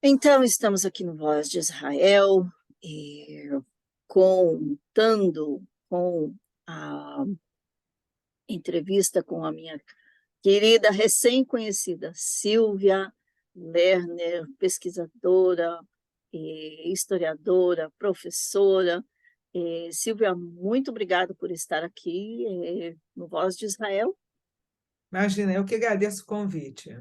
Então, estamos aqui no Voz de Israel, e contando com a entrevista com a minha querida recém-conhecida Silvia Lerner, pesquisadora, historiadora, professora. Silvia, muito obrigada por estar aqui no Voz de Israel. Imagina, eu que agradeço o convite.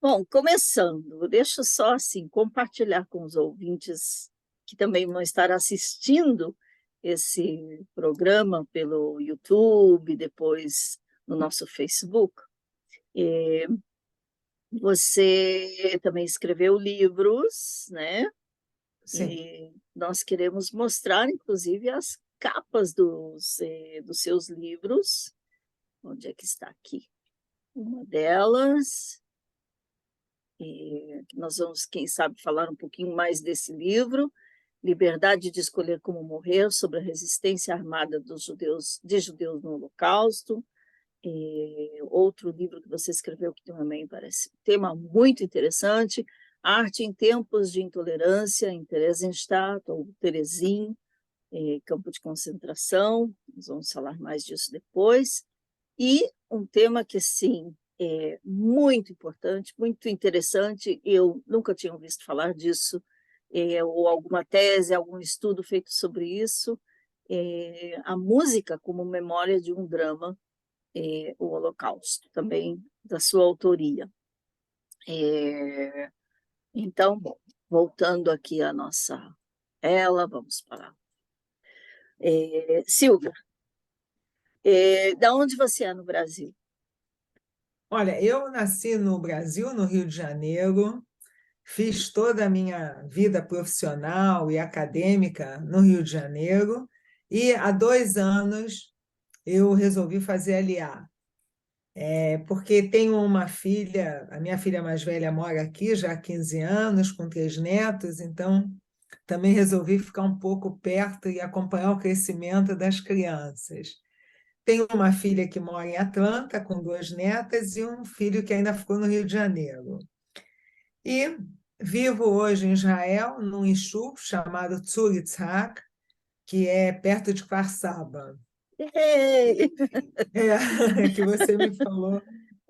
Bom, começando, deixa eu só assim compartilhar com os ouvintes que também vão estar assistindo esse programa pelo YouTube, depois no nosso Facebook. Eh, Você também escreveu livros, né? Sim. E nós queremos mostrar, inclusive, as capas dos seus livros. Onde é que está aqui? Uma delas. Nós vamos, quem sabe, falar um pouquinho mais desse livro, Liberdade de Escolher Como Morrer, sobre a resistência armada de judeus no Holocausto. Outro livro que você escreveu que também parece um tema muito interessante, Arte em Tempos de Intolerância, em Theresienstadt, ou Terezin, campo de concentração. Nós vamos falar mais disso depois. E um tema que, sim, é muito importante, muito interessante, eu nunca tinha visto falar disso, ou alguma tese, algum estudo feito sobre isso, a música como memória de um drama, o Holocausto, também da sua autoria. Então, bom, voltando aqui à nossa ela, vamos parar. Silvia, da onde você é no Brasil? Olha, eu nasci no Brasil, no Rio de Janeiro, fiz toda a minha vida profissional e acadêmica no Rio de Janeiro, e há 2 anos eu resolvi fazer LA, porque tenho uma filha, a minha filha mais velha mora aqui já há 15 anos, com 3 netos, então também resolvi ficar um pouco perto e acompanhar o crescimento das crianças. Tenho uma filha que mora em Atlanta, com 2 netas, e um filho que ainda ficou no Rio de Janeiro. E vivo hoje em Israel, num יישוב chamado Tzur Yitzhak, que é perto de Kfar Saba. Ei! Que você me falou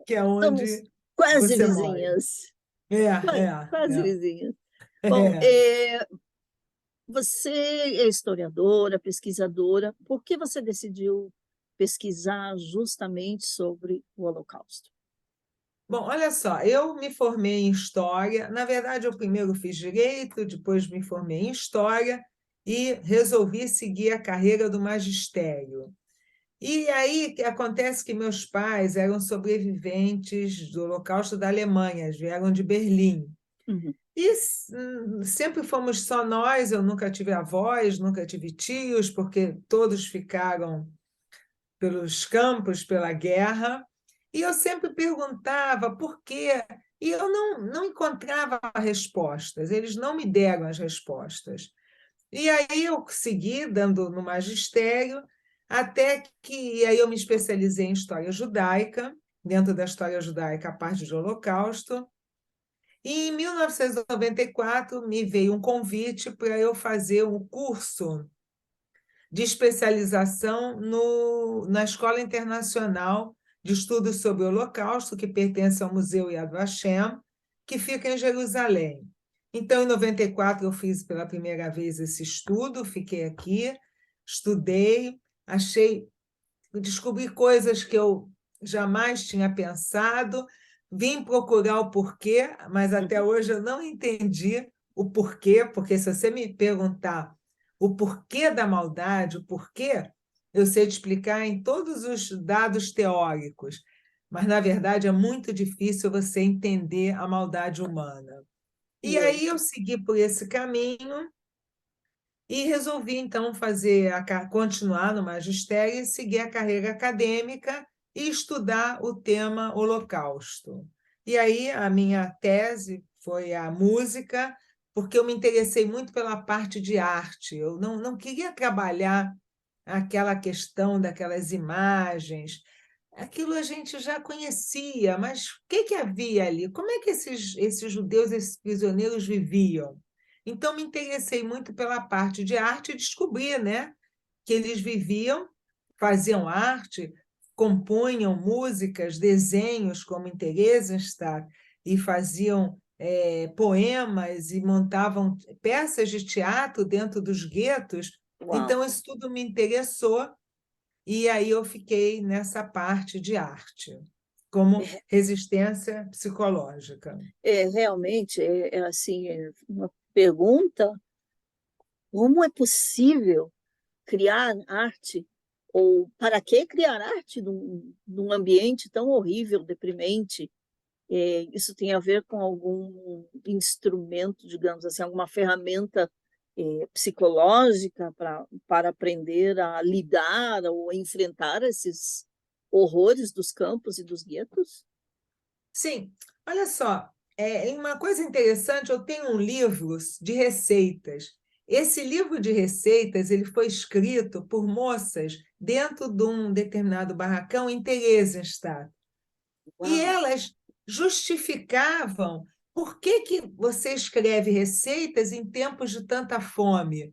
que é Somos onde quase você mora. vizinhas, É, quase, é, quase vizinhas. Bom, é. você é historiadora, pesquisadora, por que você decidiu pesquisar justamente sobre o Holocausto? Bom, olha só, eu me formei em História. Na verdade, eu primeiro fiz Direito, depois me formei em História e resolvi seguir a carreira do magistério. E aí acontece que meus pais eram sobreviventes do Holocausto da Alemanha, eles vieram de Berlim. Uhum. E sempre fomos só nós, eu nunca tive avós, nunca tive tios, porque todos ficaram pelos campos, pela guerra. E eu sempre perguntava por quê, e eu não encontrava respostas, eles não me deram as respostas. E aí eu segui dando no magistério, até que aí eu me especializei em história judaica, dentro da história judaica, a parte do Holocausto. E em 1994 me veio um convite para eu fazer um curso de especialização na Escola Internacional de Estudos sobre o Holocausto, que pertence ao Museu Yad Vashem, que fica em Jerusalém. Então, em 94, eu fiz pela primeira vez esse estudo, fiquei aqui, estudei, descobri coisas que eu jamais tinha pensado, vim procurar o porquê, mas até Uhum. hoje eu não entendi o porquê, porque se você me perguntar o porquê da maldade, o porquê, eu sei te explicar em todos os dados teóricos, mas na verdade é muito difícil você entender a maldade humana. E aí eu Muito. segui por esse caminho e resolvi, então, continuar no magistério e seguir a carreira acadêmica e estudar o tema Holocausto. E aí a minha tese foi a música, porque eu me interessei muito pela parte de arte. Eu não queria trabalhar aquela questão daquelas imagens. aquilo a gente já conhecia, mas o que que havia ali? Como é que esses judeus, esses prisioneiros viviam? Então me interessei muito pela parte de arte e descobri, né, que eles viviam, faziam arte, compunham músicas, desenhos, como em Theresienstadt, e faziam poemas e montavam peças de teatro dentro dos guetos. Uau! Então, isso tudo me interessou, e aí eu fiquei nessa parte de arte, como resistência psicológica. Realmente, assim, uma pergunta: como é possível criar arte, ou para que criar arte num ambiente tão horrível, deprimente? Isso tem a ver com algum instrumento, digamos assim, alguma ferramenta psicológica para aprender a lidar ou a enfrentar esses horrores dos campos e dos guetos? Sim, olha só, uma coisa interessante, eu tenho um livro de receitas. Esse livro de receitas ele foi escrito por moças dentro de um determinado barracão em Theresienstadt. E Uau! elas justificavam por que que você escreve receitas em tempos de tanta fome.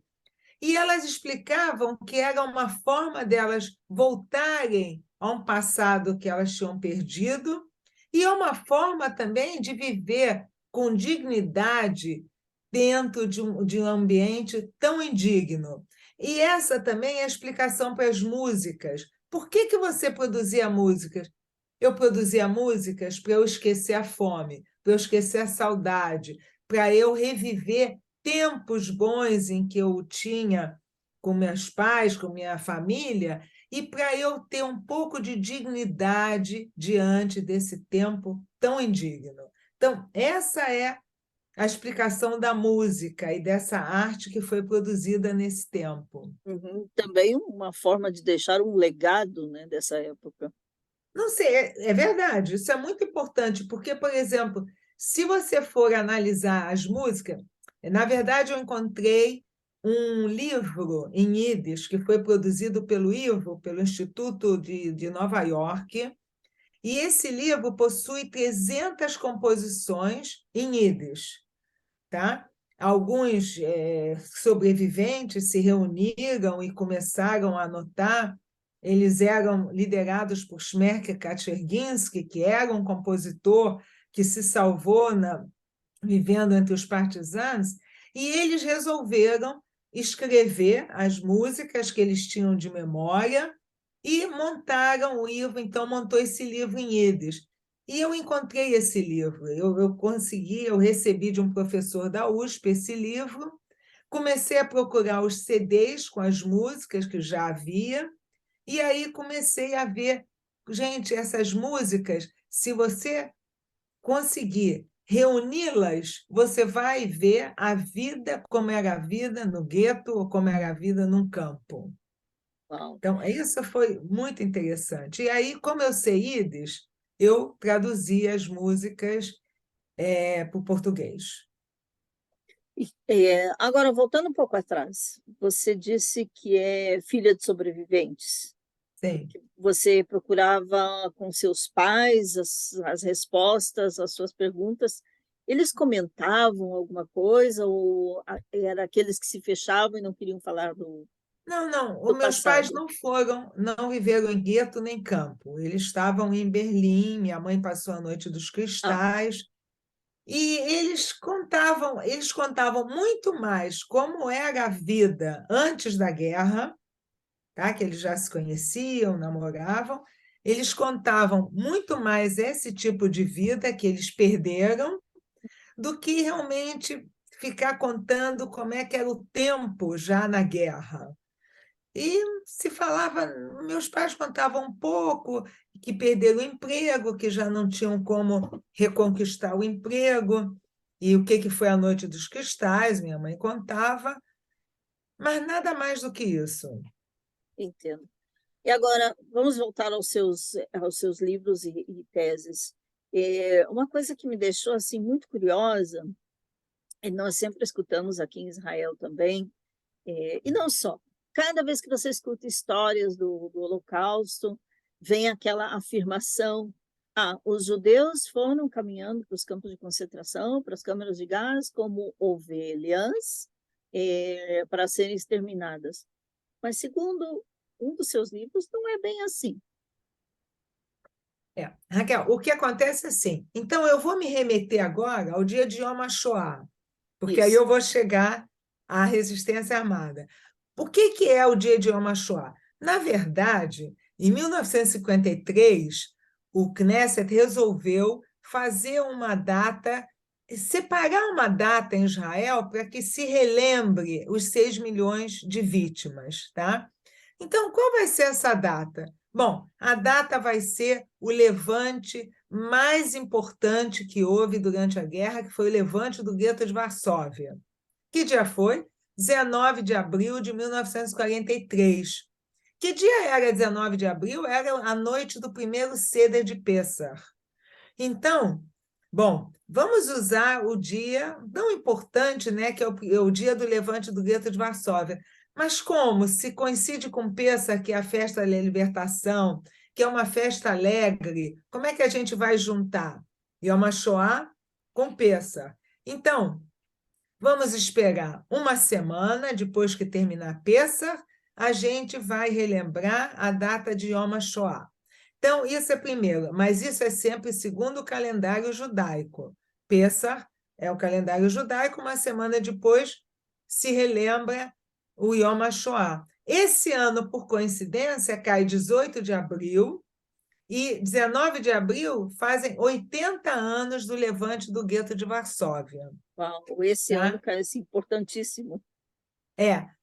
E elas explicavam que era uma forma delas voltarem a um passado que elas tinham perdido, e é uma forma também de viver com dignidade dentro de um ambiente tão indigno. E essa também é a explicação para as músicas. Por que que você produzia músicas? Eu produzia músicas para eu esquecer a fome, para eu esquecer a saudade, para eu reviver tempos bons em que eu tinha com meus pais, com minha família, e para eu ter um pouco de dignidade diante desse tempo tão indigno. Então, essa é a explicação da música e dessa arte que foi produzida nesse tempo. Uhum. Também uma forma de deixar um legado, né, dessa época. Não sei, é verdade, isso é muito importante, porque, por exemplo, se você for analisar as músicas, na verdade, eu encontrei um livro em Yiddish que foi produzido pelo IVO, pelo Instituto de Nova York, e esse livro possui 300 composições em Yiddish, tá? Alguns sobreviventes se reuniram e começaram a anotar. Eles eram liderados por Shmerke Kaczerginski, que era um compositor que se salvou vivendo entre os partisanos, e eles resolveram escrever as músicas que eles tinham de memória e montaram o livro, então montou esse livro em Yiddish. E eu encontrei esse livro, eu recebi de um professor da USP esse livro, comecei a procurar os CDs com as músicas que já havia, e aí comecei a ver, gente, essas músicas, se você conseguir reuni-las, você vai ver a vida como era a vida no gueto ou como era a vida num campo. Uau. Então, isso foi muito interessante. E aí, como eu sei Yiddish, eu traduzi as músicas para o português. Agora, voltando um pouco atrás, você disse que é filha de sobreviventes. Sim. Você procurava com seus pais as respostas às suas perguntas. Eles comentavam alguma coisa ou era aqueles que se fechavam e não queriam falar Não, não, do os meus pais passado? não foram, não viveram em gueto nem campo. Eles estavam em Berlim, minha mãe passou a Noite dos Ah, Cristais, e eles contavam muito mais como era a vida antes da guerra, tá? Que eles já se conheciam, namoravam. Eles contavam muito mais esse tipo de vida que eles perderam do que realmente ficar contando como é que era o tempo já na guerra. E se falava, meus pais contavam um pouco que perderam o emprego, que já não tinham como reconquistar o emprego, e o que foi a Noite dos Cristais, minha mãe contava, mas nada mais do que isso. entendo. E agora, vamos voltar aos seus livros e teses. Uma coisa que me deixou assim muito curiosa, e nós sempre escutamos aqui em Israel também, e não só, cada vez que você escuta histórias do Holocausto, vem aquela afirmação: os judeus foram caminhando para os campos de concentração, para as câmaras de gás, como ovelhas para serem exterminadas. Mas, segundo um dos seus livros, não é bem assim. Raquel, o que acontece é assim, então eu vou me remeter agora ao dia de Yom HaShoah, porque aí Isso. eu vou chegar à resistência armada. O que é o dia de Yom HaShoah? Na verdade, em 1953, o Knesset resolveu fazer uma data, separar uma data em Israel para que se relembre os 6 milhões de vítimas, tá? Então, qual vai ser essa data? Bom, a data vai ser o levante mais importante que houve durante a guerra, que foi o levante do gueto de Varsóvia. Que dia foi? 19 de abril de 1943. Que dia era 19 de abril? Era a noite do primeiro Seder de Pêssar. Então, bom, vamos usar o dia tão importante, né, que é o dia do levante do gueto de Varsóvia. Mas como? Se coincide com Pêssar, que é a festa da libertação, que é uma festa alegre, como é que a gente vai juntar Yom HaShoah com Pêssar? Então, vamos esperar uma semana, depois que terminar Pêssar, a gente vai relembrar a data de Yom HaShoah. Então, isso é primeiro, mas isso é sempre segundo o calendário judaico. Pêssar é o calendário judaico, uma semana depois se relembra o Yom HaShoah. Esse ano, por coincidência, cai 18 de abril, e 19 de abril fazem 80 anos do levante do gueto de Varsóvia. Uau, esse ano parece importantíssimo.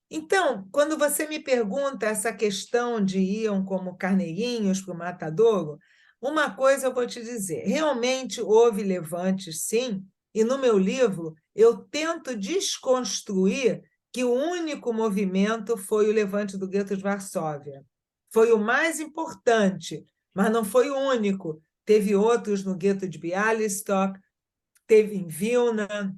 Então, quando você me pergunta essa questão de iam como carneirinhos para o matadouro, uma coisa eu vou te dizer: realmente houve levantes, sim, e no meu livro eu tento desconstruir que o único movimento foi o levante do gueto de Varsóvia. Foi o mais importante, mas não foi o único. Teve outros no gueto de Bialystok, teve em Vilna,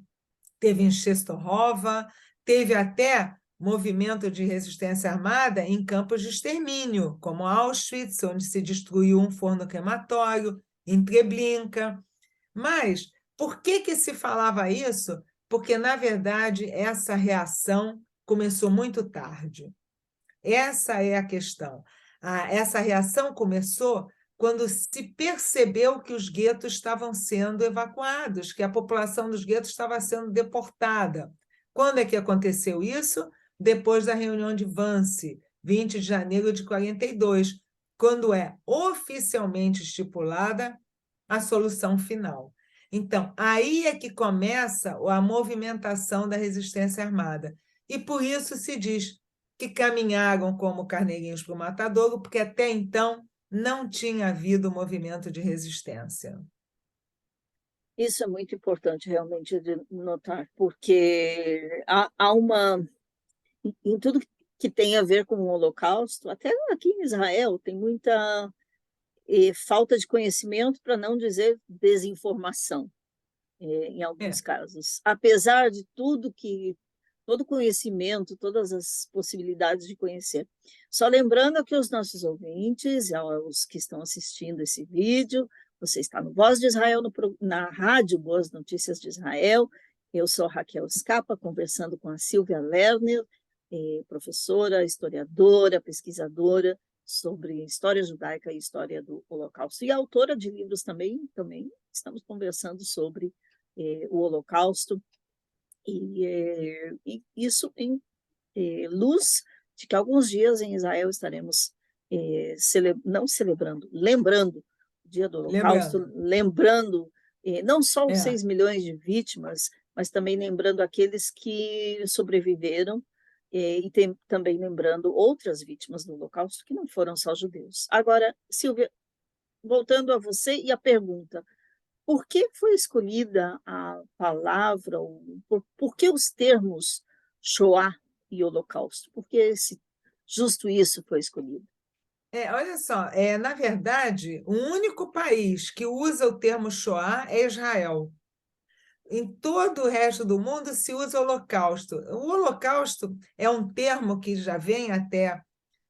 teve em Czestochowa, teve até movimento de resistência armada em campos de extermínio, como Auschwitz, onde se destruiu um forno crematório, em Treblinka. Mas por que se falava isso? Porque, na verdade, essa reação começou muito tarde. Essa é a questão. Essa reação começou quando se percebeu que os guetos estavam sendo evacuados, que a população dos guetos estava sendo deportada. Quando é que aconteceu isso? Depois da reunião de Wannsee, 20 de janeiro de 42, quando é oficialmente estipulada a solução final. Então, aí é que começa a movimentação da resistência armada. E por isso se diz que caminharam como carneirinhos para o matadouro, porque até então não tinha havido movimento de resistência. Isso é muito importante realmente de notar, porque há uma... Em tudo que tem a ver com o Holocausto, até aqui em Israel, tem muita falta de conhecimento, para não dizer desinformação, em alguns casos. Apesar de tudo que... todo conhecimento, todas as possibilidades de conhecer. Só lembrando que os nossos ouvintes, os que estão assistindo esse vídeo, você está no Voz de Israel, na rádio Boas Notícias de Israel. Eu sou Raquel Scapa, conversando com a Silvia Lerner, professora, historiadora, pesquisadora sobre história judaica e história do Holocausto, e autora de livros também estamos conversando sobre o Holocausto, e isso em luz de que alguns dias em Israel estaremos lembrando o dia do Holocausto, lembrando não só os 6 milhões de vítimas, mas também lembrando aqueles que sobreviveram, e também lembrando outras vítimas do Holocausto que não foram só judeus. Agora, Silvia, voltando a você e a pergunta: por que foi escolhida a palavra, por que os termos Shoah e Holocausto? Por que justo isso foi escolhido? Olha só, na verdade, o único país que usa o termo Shoah é Israel. Em todo o resto do mundo se usa Holocausto. O Holocausto é um termo que já vem até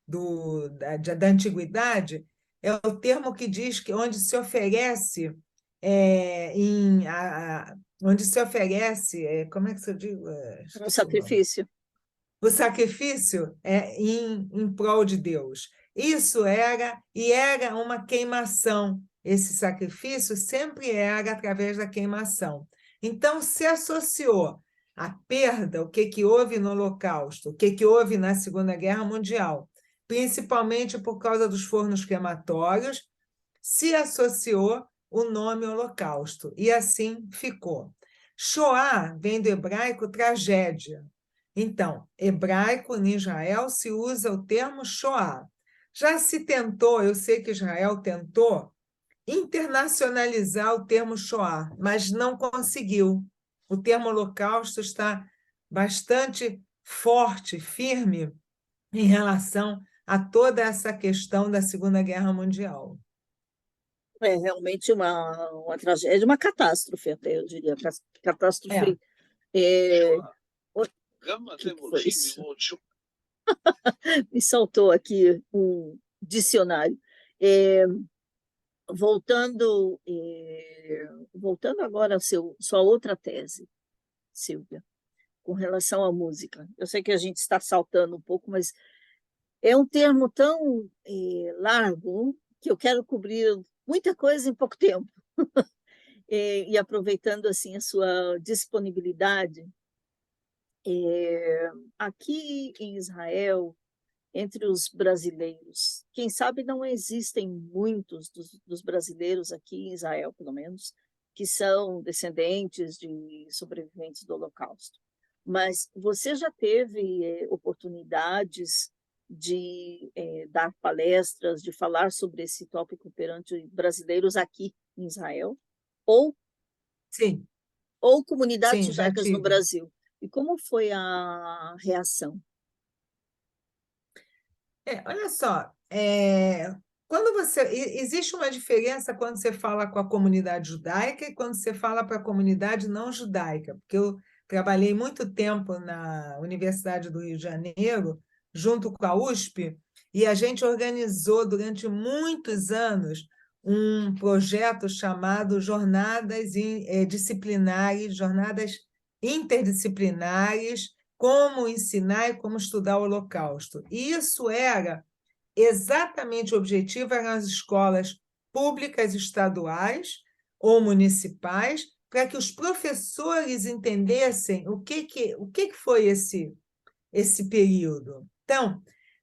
da antiguidade, é o termo que diz que onde se oferece onde se oferece, como é que se diz? Um Esqueci o nome. sacrifício. O sacrifício é em prol de Deus. Isso era uma queimação. Esse sacrifício sempre era através da queimação. Então, se associou a perda, o que houve no Holocausto, o que houve na Segunda Guerra Mundial, principalmente por causa dos fornos crematórios, se associou o nome Holocausto, e assim ficou. Shoah vem do hebraico tragédia. Então, hebraico em Israel se usa o termo Shoah. Já se tentou, eu sei que Israel tentou internacionalizar o termo Shoah, mas não conseguiu. O termo Holocausto está bastante forte, firme, em relação a toda essa questão da Segunda Guerra Mundial. É realmente uma tragédia, uma catástrofe, até eu diria. Catástrofe. É... O que foi isso? Me saltou aqui um dicionário. Voltando agora à sua outra tese, Silvia, com relação à música. Eu sei que a gente está saltando um pouco, mas é um termo tão largo que eu quero cobrir muita coisa em pouco tempo. E aproveitando assim a sua disponibilidade, aqui em Israel, entre os brasileiros, quem sabe não existem muitos dos brasileiros aqui em Israel, pelo menos, que são descendentes de sobreviventes do Holocausto. Mas você já teve oportunidades de dar palestras, de falar sobre esse tópico perante brasileiros aqui em Israel? Ou Sim, ou comunidades sim, já judaicas no tive. Brasil. E como foi a reação? Olha só, existe uma diferença quando você fala com a comunidade judaica e quando você fala para a comunidade não judaica, porque eu trabalhei muito tempo na Universidade do Rio de Janeiro, junto com a USP, e a gente organizou durante muitos anos um projeto chamado Jornadas Interdisciplinares, como ensinar e como estudar o Holocausto. E isso era exatamente o objetivo, eram as escolas públicas estaduais ou municipais, para que os professores entendessem o que foi esse período. Então,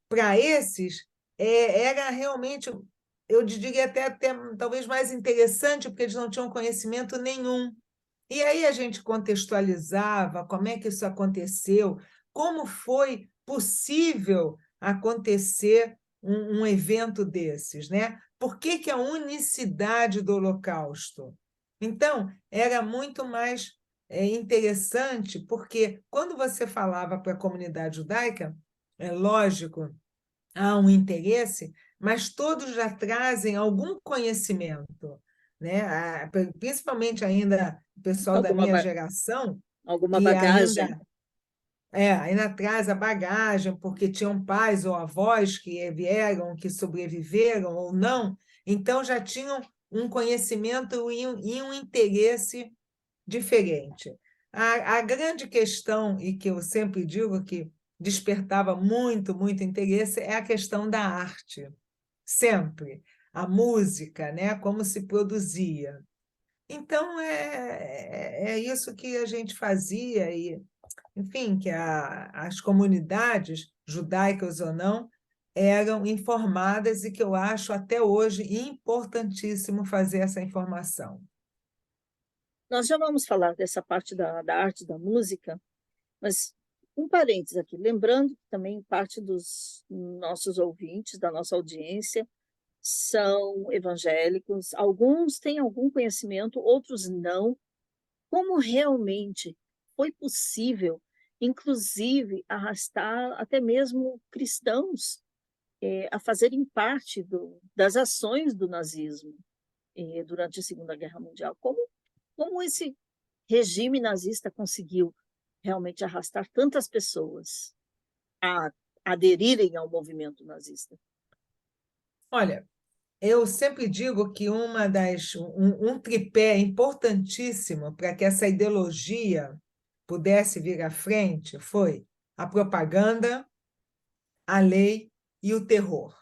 para esses, era realmente, eu diria até talvez mais interessante, porque eles não tinham conhecimento nenhum. E aí a gente contextualizava como é que isso aconteceu, como foi possível acontecer um evento desses, né? Por que a unicidade do Holocausto? Então, era muito mais interessante, porque quando você falava para a comunidade judaica, é lógico, há um interesse, mas todos já trazem algum conhecimento, né? Principalmente ainda o pessoal da Alguma, minha geração, alguma que bagagem? ainda traz a bagagem, porque tinham pais ou avós que vieram, que sobreviveram ou não, então já tinham um conhecimento e um interesse diferente. A grande questão, e que eu sempre digo que despertava muito, muito interesse, é a questão da arte. Sempre. A música, né? Como se produzia. Então, é isso que a gente fazia, e, enfim, que as comunidades, judaicas ou não, eram informadas e que eu acho até hoje importantíssimo fazer essa informação. Nós já vamos falar dessa parte da arte, da música, mas um parênteses aqui, lembrando que também parte dos nossos ouvintes, da nossa audiência, são evangélicos, alguns têm algum conhecimento, outros não. Como realmente foi possível, inclusive, arrastar até mesmo cristãos a fazerem parte das ações do nazismo durante a Segunda Guerra Mundial? Como esse regime nazista conseguiu realmente arrastar tantas pessoas a aderirem ao movimento nazista? Olha, Eu sempre digo que um tripé importantíssimo para que essa ideologia pudesse vir à frente foi a propaganda, a lei e o terror.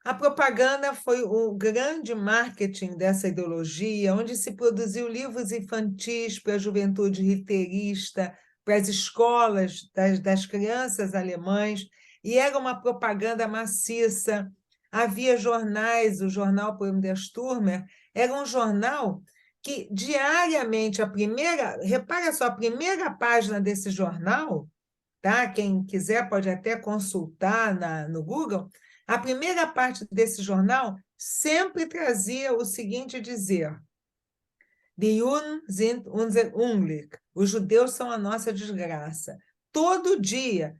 A propaganda foi o grande marketing dessa ideologia, onde se produziu livros infantis para a juventude riteirista, para as escolas das crianças alemães, e era uma propaganda maciça. Havia jornais, o jornal Poema der Stürmer era um jornal que diariamente, repara só, a primeira página desse jornal, tá? Quem quiser pode até consultar no Google. A primeira parte desse jornal sempre trazia o seguinte dizer: Die Juden sind unser Unglück. Os judeus são a nossa desgraça. Todo dia,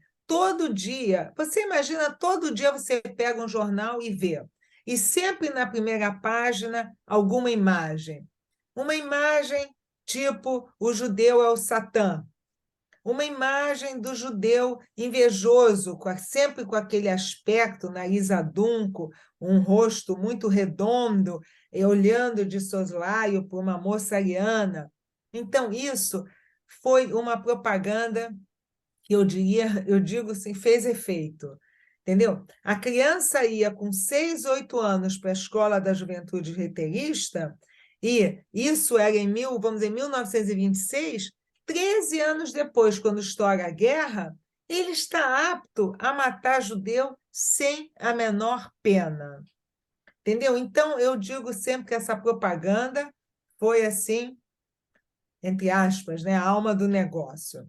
você imagina, todo dia você pega um jornal e vê. E sempre na primeira página, alguma imagem. Uma imagem tipo: o judeu é o Satã. Uma imagem do judeu invejoso, sempre com aquele aspecto, nariz adunco, um rosto muito redondo, e olhando de soslaio para uma moça ariana. Então, isso foi uma propaganda que eu digo assim, fez efeito. Entendeu? A criança ia com 6, 8 anos para a escola da juventude reiterista, e isso era vamos dizer, 1926, 13 anos depois, quando estoura a guerra, ele está apto a matar judeu sem a menor pena. Entendeu? Então, eu digo sempre que essa propaganda foi assim, entre aspas, né, a alma do negócio.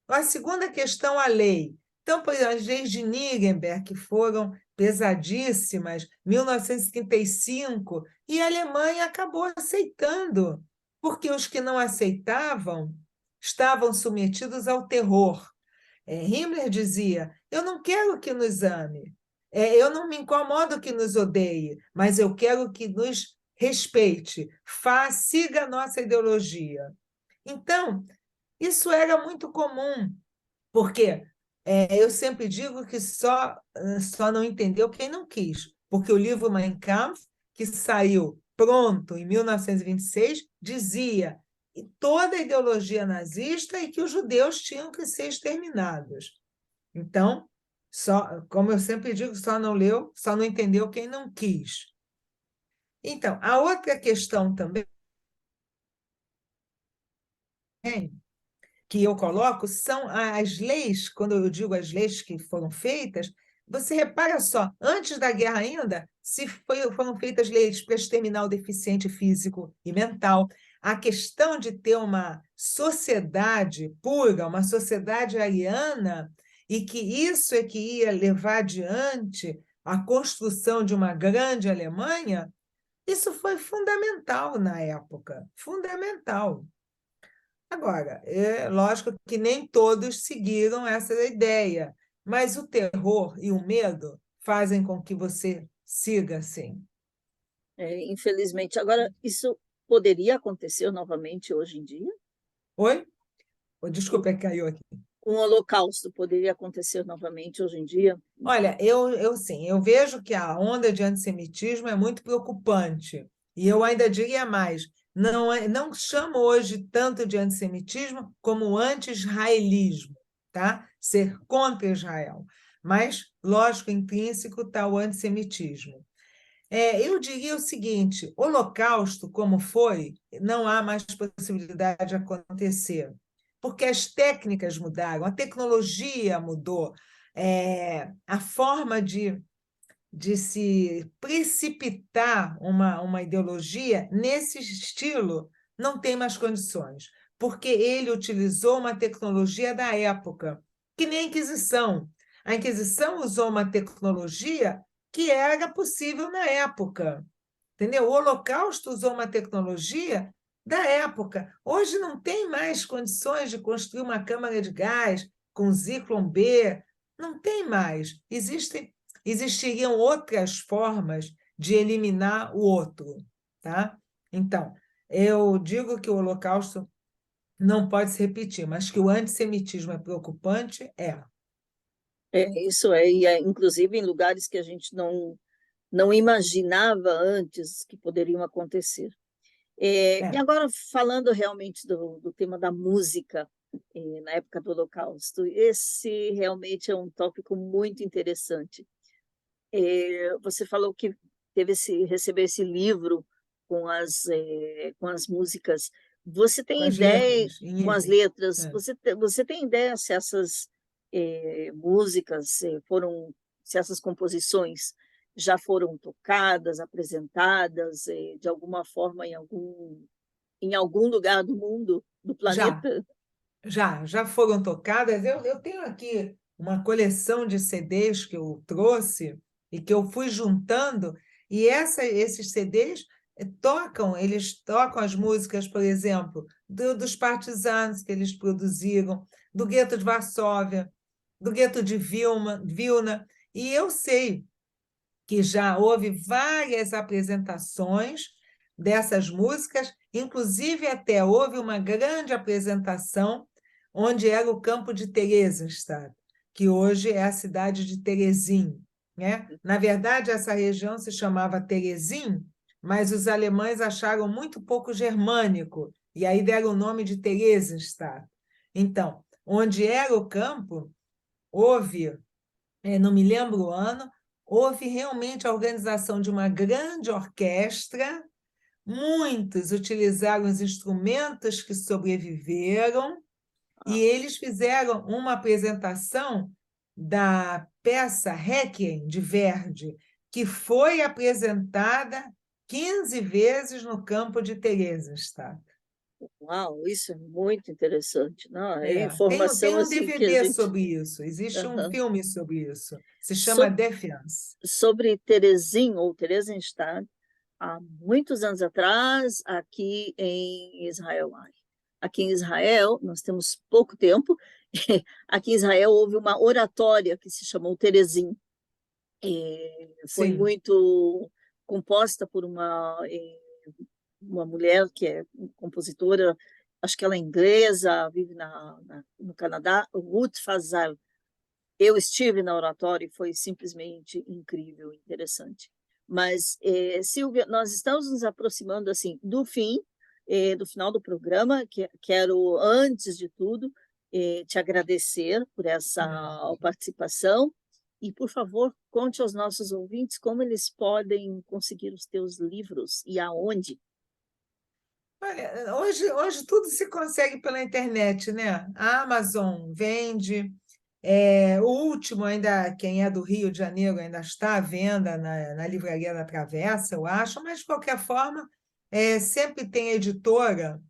A segunda questão, a lei. Então, por exemplo, as leis de Nuremberg, que foram pesadíssimas, 1935, e a Alemanha acabou aceitando, porque os que não aceitavam estavam submetidos ao terror. Himmler dizia: eu não quero que nos ame, eu não me incomodo que nos odeie, mas eu quero que nos respeite, siga a nossa ideologia. Então, isso era muito comum, porque eu sempre digo que só não entendeu quem não quis, porque o livro Mein Kampf, que saiu pronto em 1926, dizia toda a ideologia nazista e que os judeus tinham que ser exterminados. Então, como eu sempre digo, só não leu, só não entendeu quem não quis. Então, a outra questão também que eu coloco são as leis, quando eu digo as leis que foram feitas, você repara só, antes da guerra ainda, foram feitas leis para exterminar o deficiente físico e mental, a questão de ter uma sociedade pura, uma sociedade ariana, e que isso é que ia levar adiante a construção de uma grande Alemanha, isso foi fundamental na época, fundamental. Agora, é lógico que nem todos seguiram essa ideia, mas o terror e o medo fazem com que você siga assim. Infelizmente. Agora, isso poderia acontecer novamente hoje em dia? Oi? Desculpa, caiu aqui. Um holocausto poderia acontecer novamente hoje em dia? Olha, sim, eu vejo que a onda de antissemitismo é muito preocupante. E eu ainda diria mais, não chamo hoje tanto de antissemitismo como anti-israelismo, tá? Ser contra Israel. Mas, lógico, intrínseco está o antissemitismo. Eu diria o seguinte: Holocausto, como foi, não há mais possibilidade de acontecer, porque as técnicas mudaram, a tecnologia mudou, a forma de se precipitar uma ideologia nesse estilo não tem mais condições, porque ele utilizou uma tecnologia da época, que nem a Inquisição. A Inquisição usou uma tecnologia que era possível na época. Entendeu? O Holocausto usou uma tecnologia da época. Hoje não tem mais condições de construir uma câmara de gás com Zyklon B, não tem mais. Existiriam outras formas de eliminar o outro. Tá? Então, eu digo que o Holocausto não pode se repetir, mas que o antissemitismo é preocupante, é. Isso é, inclusive em lugares que a gente não imaginava antes que poderiam acontecer. E agora, falando realmente do tema da música, na época do Holocausto, esse realmente é um tópico muito interessante. Você falou que recebeu esse livro com as músicas. Você Com tem as ideia, letras, em com as itens. letras, você tem ideia se essas músicas se essas composições já foram tocadas, apresentadas de alguma forma em algum lugar do mundo, do Já, planeta? já foram tocadas. Eu tenho aqui uma coleção de CDs que eu trouxe e que eu fui juntando, e esses CDs eles tocam as músicas, por exemplo, dos partisanos que eles produziram, do Gueto de Varsóvia, do Gueto de Vilna, e eu sei que já houve várias apresentações dessas músicas, inclusive até houve uma grande apresentação onde era o campo de Theresienstadt, que hoje é a cidade de Teresin, né? Na verdade, essa região se chamava Teresin, mas os alemães acharam muito pouco germânico, e aí deram o nome de Theresienstadt. Então, onde era o campo, houve não me lembro o ano, houve realmente a organização de uma grande orquestra, muitos utilizaram os instrumentos que sobreviveram, e eles fizeram uma apresentação da peça Requiem, de Verdi, que foi apresentada 15 vezes no campo de Theresienstadt. Uau, isso é muito interessante, não? É Tem informação um assim que a DVD gente. sobre isso, existe um Aham. filme sobre isso, se chama So- Defiance. Sobre Teresin ou Theresienstadt, há muitos anos atrás, aqui em Israel. Aqui em Israel, nós temos pouco tempo, aqui em Israel houve uma oratória que se chamou Teresim. Foi Sim. muito composta por uma mulher que é compositora, acho que ela é inglesa, vive no Canadá, Ruth Fazal. Eu estive na oratória e foi simplesmente incrível, interessante. Mas, Silvia, nós estamos nos aproximando assim do final do programa. Quero, antes de tudo, te agradecer por essa Não. participação e, por favor, conte aos nossos ouvintes como eles podem conseguir os teus livros e aonde. Olha, hoje tudo se consegue pela internet, né? A Amazon vende. O último, ainda, quem é do Rio de Janeiro, ainda está à venda na Livraria da Travessa, eu acho, mas, de qualquer forma, sempre tem editora,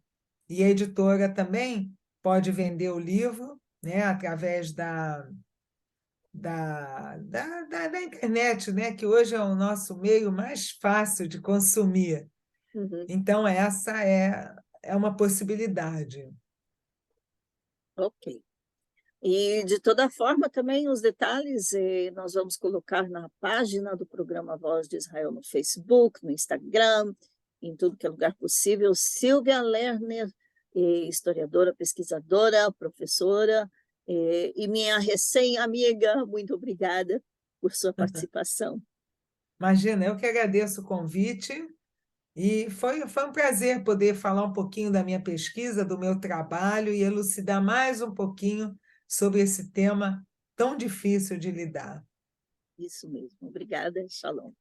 e a editora também pode vender o livro, né, através da internet, né, que hoje é o nosso meio mais fácil de consumir. Uhum. Então, essa é uma possibilidade. Ok. E, de toda forma, também os detalhes nós vamos colocar na página do programa Voz de Israel no Facebook, no Instagram, em tudo que é lugar possível. Silvia Lerner, historiadora, pesquisadora, professora, e minha recém-amiga, muito obrigada por sua participação. Imagina, eu que agradeço o convite e foi um prazer poder falar um pouquinho da minha pesquisa, do meu trabalho e elucidar mais um pouquinho sobre esse tema tão difícil de lidar. Isso mesmo. Obrigada. Shalom.